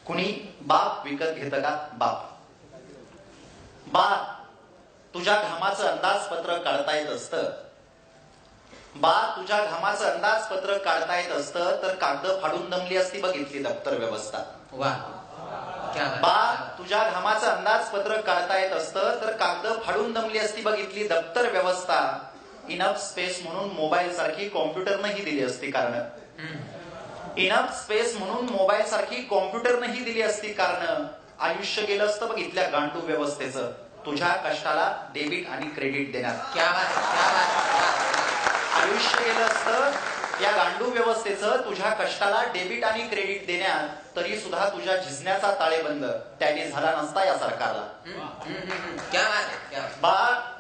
कुणी बाप विकत घेतं का? बाप तुझ्या घामाचं अंदाजपत्रक काढता येत असतं. तुझ्या घामाचं अंदाजपत्रक काढता येत असतं तर कागद फाडून दमली असती बघितली दप्तर व्यवस्था. तुझ्या घामाचं अंदाजपत्रक काढता येत असतं तर कागद फाडून दमली असती बघितली दप्तर व्यवस्था. इनफ स्पेस म्हणून मोबाईल सारखी कॉम्प्युटरनंही दिली असती कारण. इनफ स्पेस म्हणून मोबाईल सारखी कॉम्प्युटरनंही दिली असती कारण. आयुष्य गेलं असतं बघ इथल्या गांडू व्यवस्थेचं तुझ्या कष्टाला डेबिट आणि क्रेडिट देण्यात. आयुष्य गेलं असतं या गांडू व्यवस्थेचं तुझ्या कष्टाला डेबिट आणि क्रेडिट देण्यात. तरी सुद्धा तुझ्या झिजण्याचा ताळेबंद त्याने झाला नसता या सरकारला.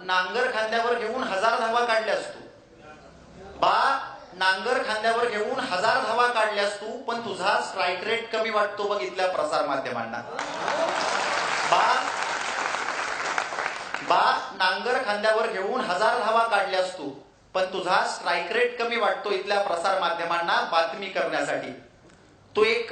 नांगर खांद्यावर घेऊन 1000 धावा काढल्यास तू. नांगर खांद्यावर घेऊन 1000 धावा काढल्यास तू पण तुझा स्ट्राईक रेट कमी वाटतो बघ इथल्या प्रसार माध्यमांना. नांगर खांद्यावर घेऊन 1000 धावा काढल्यास तू पण तुझा स्ट्राईक रेट कमी वाटतो इथल्या प्रसार माध्यमांना बातमी करण्यासाठी. तू एक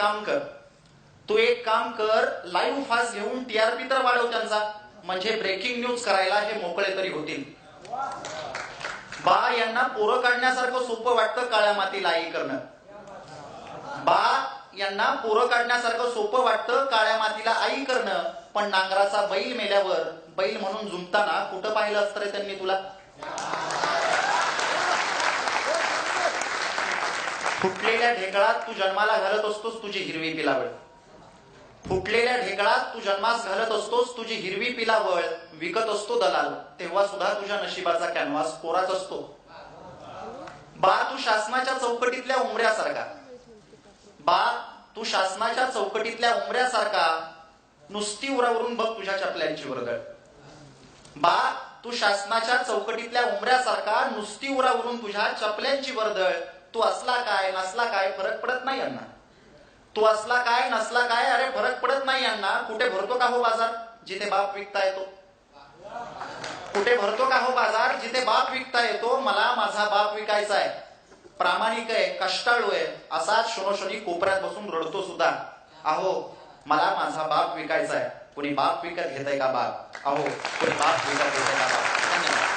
काम कर लाईव्ह फास्ट घेऊन टीआरपी तर वाढव त्यांचा म्हणजे ब्रेकिंग न्यूज करायला हे मोकळे तरी होतील. यांना पोरं काढण्यासारखं सोपं वाटतं काळ्या मातीला आई करणं. यांना पोरं काढण्यासारखं सोपं वाटतं काळ्या मातीला आई करणं. पण नांगराचा बैल मेल्यावर बैल म्हणून जुंपताना कुठं पाहिलं असतं रे त्यांनी तुला? फुटलेल्या ढेकळात तू जन्माला घालत असतोस तुझी हिरवी पिलावळ. फुटलेल्या ढेकळात तू जन्मास घालत असतोस तुझी हिरवी पिलावळ. विकत असतो दलाल तेव्हा सुद्धा तुझ्या नशिबाचा कॅनव्हास कोराच असतो. तू शासनाच्या चौकटीतल्या उमऱ्यासारखा. तू शासनाच्या चौकटीतल्या उमऱ्यासारखा नुसती उरावरून बघ तुझ्या चपल्यांची वर्दळ. तू शासनाच्या चौकटीतल्या उमऱ्यासारखा नुसती उरावरून तुझ्या चपल्यांची वर्दळ. तू असला काय नसला काय फरक पडत नाही यांना. तू असला काय नसला काय अरे फरक पडत नाही यांना. कुठे भरतो का हो बाजार जिथे बाप विकता येतो? कुठे भरतो का हो बाजार जिथे बाप विकता येतो? मला माझा बाप विकायचा आहे. प्रामाणिक आहे कष्टाळू आहे असाच शोनोशोनी कोपऱ्यात बसून रडतो सुद्धा. अहो मला माझा बाप विकायचा आहे. कोणी बाप विकत घेतय का बाप? अहो कोणी बाप विकत घेतय का बाप? धन्यवाद.